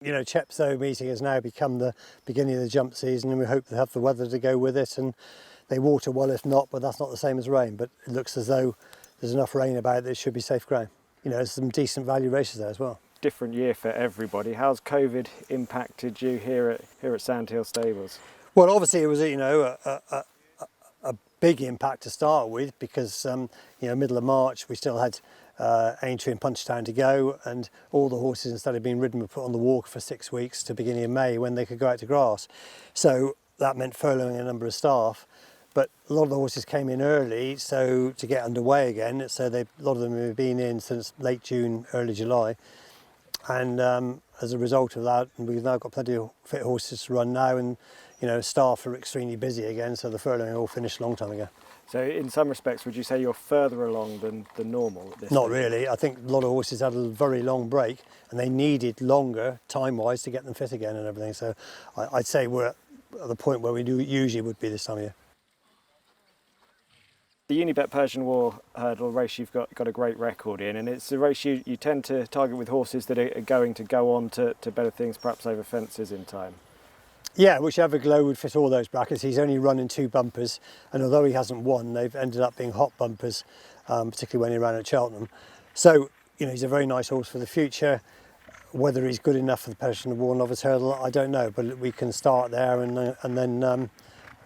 You know, Chepstow meeting has now become the beginning of the jump season, and we hope to have the weather to go with it, and they water well if not, but that's not the same as rain. But it looks as though there's enough rain about that it should be safe ground. You know, there's some decent value races there as well. Different year for everybody. How's COVID impacted you here at Sand Hill Stables? Well, obviously it was, you know, a big impact to start with, because you know, middle of March we still had Aintree and Punchestown to go, and all the horses, instead of being ridden, were put on the walk for 6 weeks to beginning of May, when they could go out to grass. So that meant furloughing a number of staff, but a lot of the horses came in early, so to get underway again. So a lot of them have been in since late June, early July, and as a result of that, we've now got plenty of fit horses to run now, and you know, staff are extremely busy again, so the furloughing all finished a long time ago. So in some respects, would you say you're further along than normal at this Not stage? really. I think a lot of horses had a very long break, and they needed longer time-wise to get them fit again and everything. So I'd say we're at the point where we usually would be this time of year. The Unibet Persian War Hurdle race you've got a great record in, and it's a race you tend to target with horses that are going to go on to better things, perhaps over fences in time. Yeah, which Everglow would fit all those brackets. He's only run in 2 bumpers, and although he hasn't won, they've ended up being hot bumpers, particularly when he ran at Cheltenham. So, you know, he's a very nice horse for the future. Whether he's good enough for the Persian War Novice Hurdle, I don't know, but we can start there and then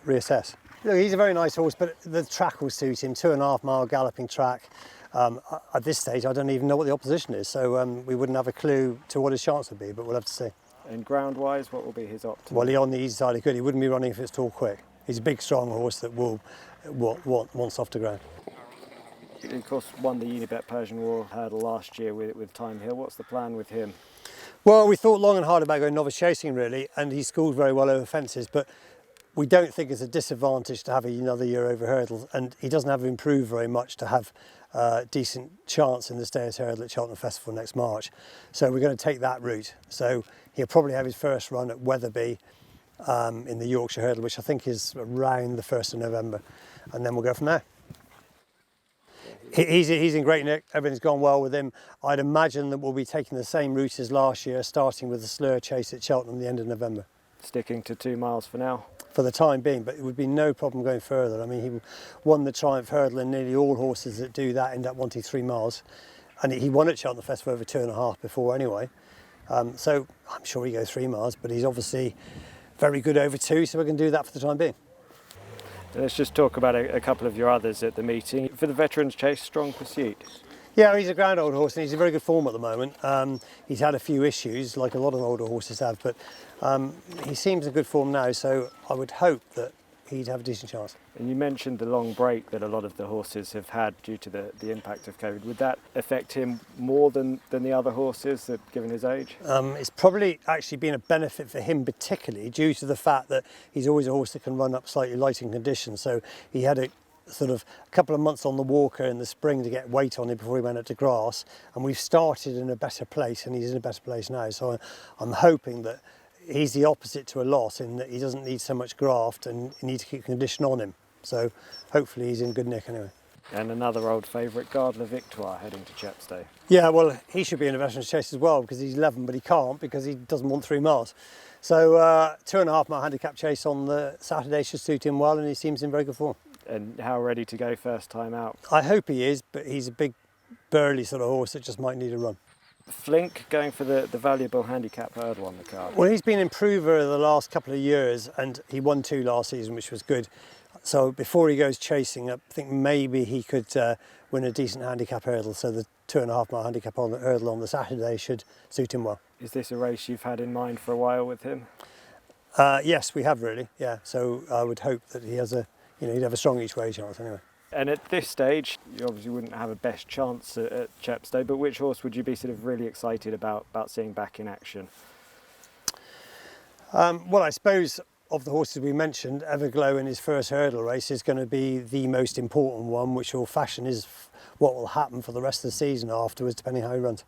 reassess. Look, he's a very nice horse, but the track will suit him. 2.5 mile galloping track. At this stage, I don't even know what the opposition is, so we wouldn't have a clue to what his chance would be, but we'll have to see. And ground-wise, what will be his optimum? Well, he's on the easy side of good. He wouldn't be running if it's tall quick. He's a big, strong horse that will want softer ground. He, of course, won the Unibet Persian War Hurdle last year with Thyme Hill. What's the plan with him? Well, we thought long and hard about going novice chasing, really, and he schooled very well over fences, but we don't think it's a disadvantage to have another year over hurdles, and he doesn't have to improve very much to have a decent chance in the Stayers Hurdle at Cheltenham Festival next March. So we're going to take that route. So he'll probably have his first run at Wetherby in the Yorkshire Hurdle, which I think is around the 1st of November, and then we'll go from there. He's in great nick. Everything's gone well with him. I'd imagine that we'll be taking the same route as last year, starting with the slur chase at Cheltenham at the end of November. Sticking to 2 miles for now? For the time being, but it would be no problem going further. I mean, he won the Triumph Hurdle, and nearly all horses that do that end up wanting 3 miles. And he won at Cheltenham Festival over 2.5 before anyway. So I'm sure he goes 3 miles, but he's obviously very good over 2, so we can do that for the time being. Let's just talk about a couple of your others at the meeting. For the Veterans Chase, Strong Pursuit. Yeah, he's a grand old horse, and he's in very good form at the moment. He's had a few issues, like a lot of older horses have, but he seems in good form now, so I would hope that he'd have a decent chance. And you mentioned the long break that a lot of the horses have had due to the impact of COVID. Would that affect him more than the other horses, given his age? It's probably actually been a benefit for him, particularly due to the fact that he's always a horse that can run up slightly light in conditions. So he had a couple of months on the walker in the spring to get weight on him before he went up to grass, and we've started in a better place, and he's in a better place now. So I'm hoping that he's the opposite to a lot, in that he doesn't need so much graft and he needs to keep condition on him. So hopefully he's in good nick anyway. And another old favourite, Gardner Victoire, heading to Chepstow. Yeah, well, he should be in a Veterans Chase as well, because he's 11, but he can't because he doesn't want 3 miles. So 2.5 mile handicap chase on the Saturday should suit him well, and he seems in very good form. And how ready to go first time out? I hope he is, but he's a big, burly sort of horse that just might need a run. Flink going for the valuable handicap hurdle on the card. Well, he's been improver the last couple of years, and he won 2 last season, which was good. So before he goes chasing, I think maybe he could win a decent handicap hurdle. So the 2.5 mile handicap on the hurdle on the Saturday should suit him well. Is this a race you've had in mind for a while with him? Yes, we have really. Yeah. So I would hope that he has he'd have a strong each way chance anyway. And at this stage, you obviously wouldn't have a best chance at Chepstow, but which horse would you be sort of really excited about seeing back in action? Well, I suppose of the horses we mentioned, Everglow in his first hurdle race is going to be the most important one, which will fashion what will happen for the rest of the season afterwards, depending how he runs.